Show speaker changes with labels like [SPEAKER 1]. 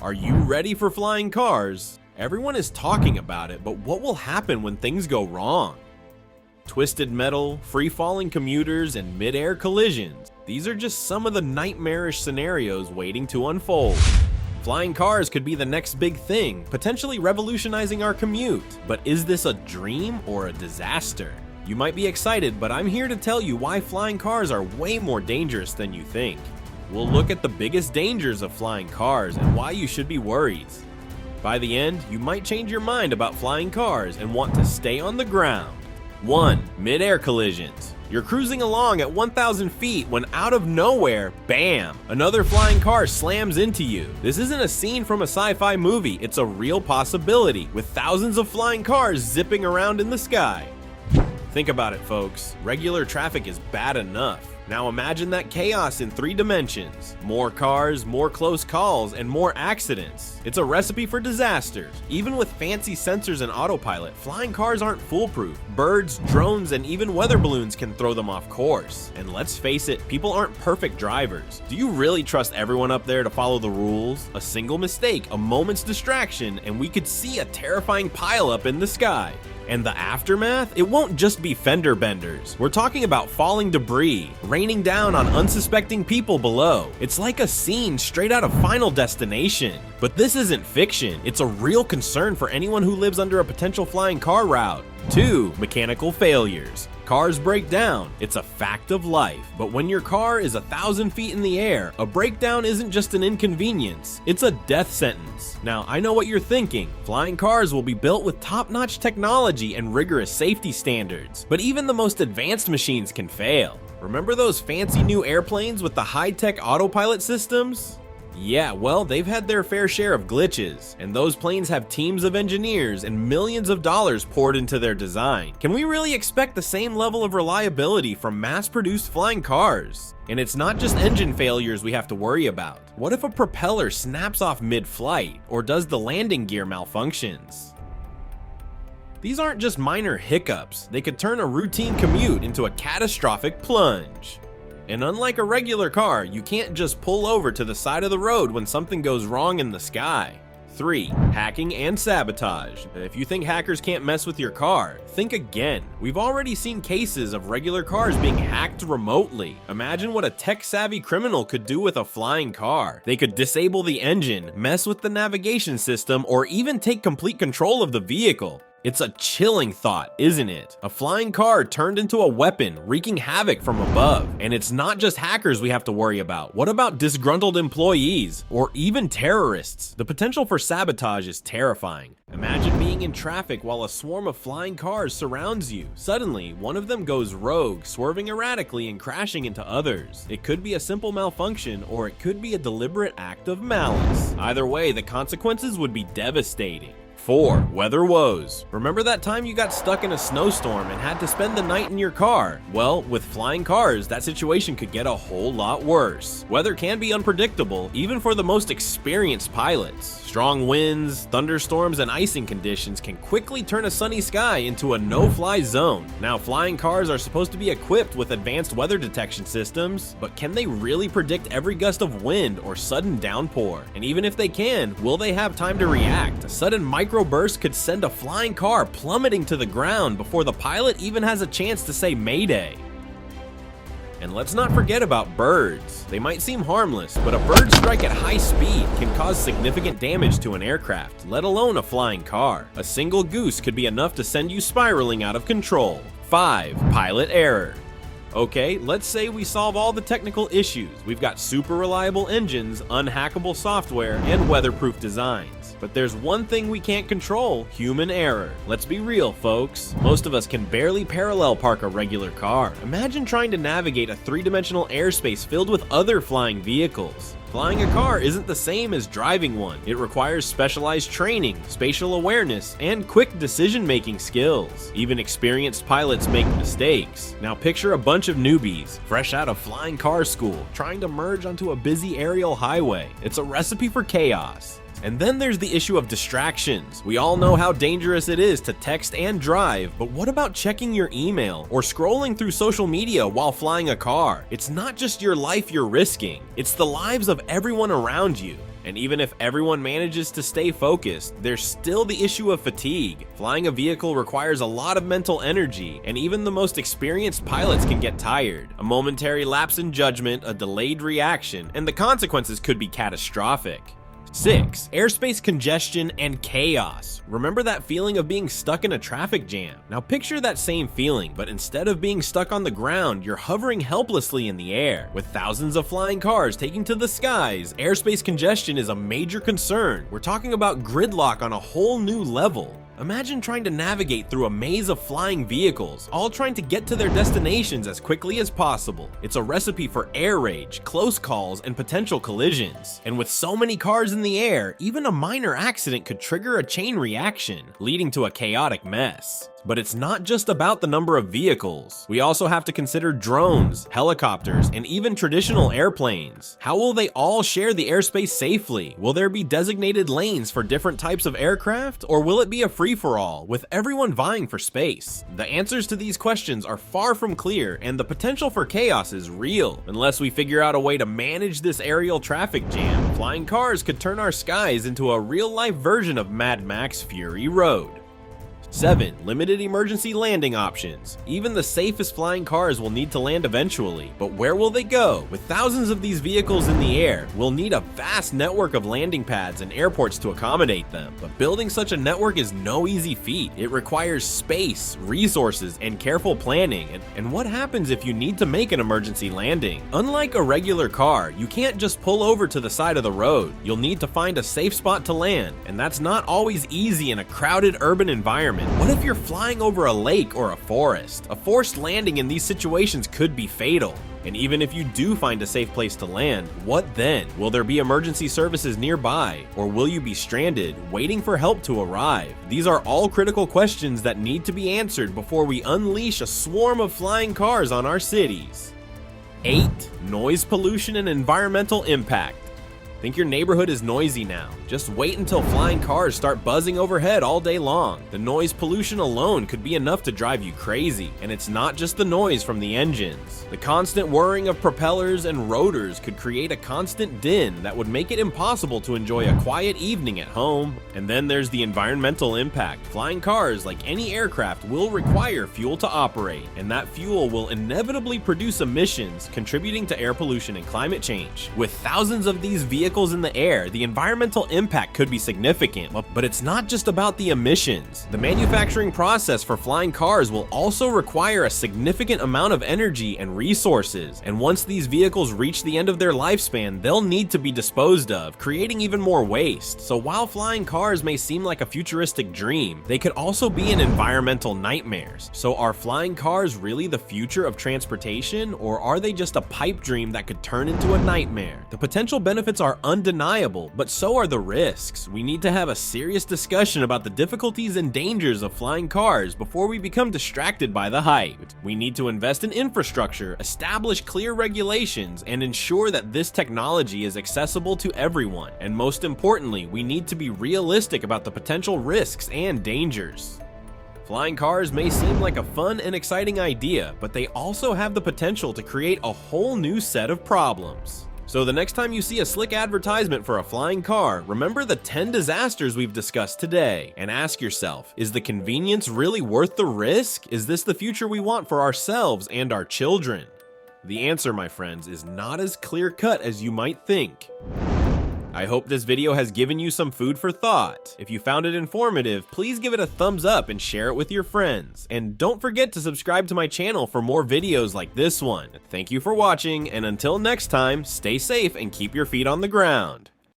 [SPEAKER 1] Are you ready for flying cars? Everyone is talking about it, but what will happen when things go wrong? Twisted metal, free-falling commuters, and mid-air collisions. These are just some of the nightmarish scenarios waiting to unfold. Flying cars could be the next big thing, potentially revolutionizing our commute. But is this a dream or a disaster? You might be excited, but I'm here to tell you why flying cars are way more dangerous than you think. We'll look at the biggest dangers of flying cars and why you should be worried. By the end, you might change your mind about flying cars and want to stay on the ground. 1. Mid-air collisions. You're cruising along at 1,000 feet when out of nowhere, bam, another flying car slams into you. This isn't a scene from a sci-fi movie, it's a real possibility, with thousands of flying cars zipping around in the sky. Think about it, folks. Regular traffic is bad enough. Now imagine that chaos in 3 dimensions. More cars, more close calls, and more accidents. It's a recipe for disasters. Even with fancy sensors and autopilot, flying cars aren't foolproof. Birds, drones, and even weather balloons can throw them off course. And let's face it, people aren't perfect drivers. Do you really trust everyone up there to follow the rules? A single mistake, a moment's distraction, and we could see a terrifying pileup in the sky. And the aftermath? It won't just be fender benders. We're talking about falling debris, raining down on unsuspecting people below. It's like a scene straight out of Final Destination. But this isn't fiction. It's a real concern for anyone who lives under a potential flying car route. 2. Mechanical failures. Cars break down. It's a fact of life. But when your car is 1,000 feet in the air, a breakdown isn't just an inconvenience. It's a death sentence. Now, I know what you're thinking. Flying cars will be built with top-notch technology and rigorous safety standards. But even the most advanced machines can fail. Remember those fancy new airplanes with the high-tech autopilot systems? Yeah, well, they've had their fair share of glitches, and those planes have teams of engineers and millions of dollars poured into their design. Can we really expect the same level of reliability from mass-produced flying cars? And it's not just engine failures we have to worry about. What if a propeller snaps off mid-flight, or does the landing gear malfunctions? These aren't just minor hiccups, they could turn a routine commute into a catastrophic plunge. And unlike a regular car, you can't just pull over to the side of the road when something goes wrong in the sky. 3. Hacking and sabotage. If you think hackers can't mess with your car, think again. We've already seen cases of regular cars being hacked remotely. Imagine what a tech-savvy criminal could do with a flying car. They could disable the engine, mess with the navigation system, or even take complete control of the vehicle. It's a chilling thought, isn't it? A flying car turned into a weapon, wreaking havoc from above. And it's not just hackers we have to worry about. What about disgruntled employees? Or even terrorists? The potential for sabotage is terrifying. Imagine being in traffic while a swarm of flying cars surrounds you. Suddenly, one of them goes rogue, swerving erratically and crashing into others. It could be a simple malfunction, or it could be a deliberate act of malice. Either way, the consequences would be devastating. 4. Weather woes. Remember that time you got stuck in a snowstorm and had to spend the night in your car? Well, with flying cars, that situation could get a whole lot worse. Weather can be unpredictable, even for the most experienced pilots. Strong winds, thunderstorms, and icing conditions can quickly turn a sunny sky into a no-fly zone. Now, flying cars are supposed to be equipped with advanced weather detection systems, but can they really predict every gust of wind or sudden downpour? And even if they can, will they have time to react? A sudden microburst could send a flying car plummeting to the ground before the pilot even has a chance to say Mayday. And let's not forget about birds. They might seem harmless, but a bird strike at high speed can cause significant damage to an aircraft, let alone a flying car. A single goose could be enough to send you spiraling out of control. 5. Pilot error. Okay, let's say we solve all the technical issues. We've got super reliable engines, unhackable software, and weatherproof designs. But there's one thing we can't control: human error. Let's be real, folks. Most of us can barely parallel park a regular car. Imagine trying to navigate a 3-dimensional airspace filled with other flying vehicles. Flying a car isn't the same as driving one. It requires specialized training, spatial awareness, and quick decision-making skills. Even experienced pilots make mistakes. Now picture a bunch of newbies, fresh out of flying car school, trying to merge onto a busy aerial highway. It's a recipe for chaos. And then there's the issue of distractions. We all know how dangerous it is to text and drive, but what about checking your email or scrolling through social media while flying a car? It's not just your life you're risking, it's the lives of everyone around you. And even if everyone manages to stay focused, there's still the issue of fatigue. Flying a vehicle requires a lot of mental energy, and even the most experienced pilots can get tired. A momentary lapse in judgment, a delayed reaction, and the consequences could be catastrophic. 6. Airspace congestion and chaos. Remember that feeling of being stuck in a traffic jam? Now picture that same feeling, but instead of being stuck on the ground, you're hovering helplessly in the air. With thousands of flying cars taking to the skies, airspace congestion is a major concern. We're talking about gridlock on a whole new level. Imagine trying to navigate through a maze of flying vehicles, all trying to get to their destinations as quickly as possible. It's a recipe for air rage, close calls, and potential collisions. And with so many cars in the air, even a minor accident could trigger a chain reaction, leading to a chaotic mess. But it's not just about the number of vehicles. We also have to consider drones, helicopters, and even traditional airplanes. How will they all share the airspace safely? Will there be designated lanes for different types of aircraft, or will it be a free-for-all, with everyone vying for space? The answers to these questions are far from clear, and the potential for chaos is real. Unless we figure out a way to manage this aerial traffic jam, flying cars could turn our skies into a real-life version of Mad Max Fury Road. 7. Limited emergency landing options. Even the safest flying cars will need to land eventually, but where will they go? With thousands of these vehicles in the air, we'll need a vast network of landing pads and airports to accommodate them. But building such a network is no easy feat. It requires space, resources, and careful planning. And what happens if you need to make an emergency landing? Unlike a regular car, you can't just pull over to the side of the road. You'll need to find a safe spot to land, and that's not always easy in a crowded urban environment. What if you're flying over a lake or a forest? A forced landing in these situations could be fatal. And even if you do find a safe place to land, what then? Will there be emergency services nearby? Or will you be stranded, waiting for help to arrive? These are all critical questions that need to be answered before we unleash a swarm of flying cars on our cities. 8. Noise pollution and environmental impact. Think your neighborhood is noisy now? Just wait until flying cars start buzzing overhead all day long. The noise pollution alone could be enough to drive you crazy, and it's not just the noise from the engines. The constant whirring of propellers and rotors could create a constant din that would make it impossible to enjoy a quiet evening at home. And then there's the environmental impact. Flying cars, like any aircraft, will require fuel to operate, and that fuel will inevitably produce emissions, contributing to air pollution and climate change. With thousands of these vehicles in the air, the environmental impact could be significant, but it's not just about the emissions. The manufacturing process for flying cars will also require a significant amount of energy and resources, and once these vehicles reach the end of their lifespan, they'll need to be disposed of, creating even more waste. So while flying cars may seem like a futuristic dream, they could also be an environmental nightmares. So are flying cars really the future of transportation, or are they just a pipe dream that could turn into a nightmare? The potential benefits are undeniable, but so are the risks. We need to have a serious discussion about the difficulties and dangers of flying cars before we become distracted by the hype. We need to invest in infrastructure, establish clear regulations, and ensure that this technology is accessible to everyone. And most importantly, we need to be realistic about the potential risks and dangers. Flying cars may seem like a fun and exciting idea, but they also have the potential to create a whole new set of problems. So the next time you see a slick advertisement for a flying car, remember the 10 disasters we've discussed today, and ask yourself, is the convenience really worth the risk? Is this the future we want for ourselves and our children? The answer, my friends, is not as clear-cut as you might think. I hope this video has given you some food for thought. If you found it informative, please give it a thumbs up and share it with your friends. And don't forget to subscribe to my channel for more videos like this one. Thank you for watching, and until next time, stay safe and keep your feet on the ground.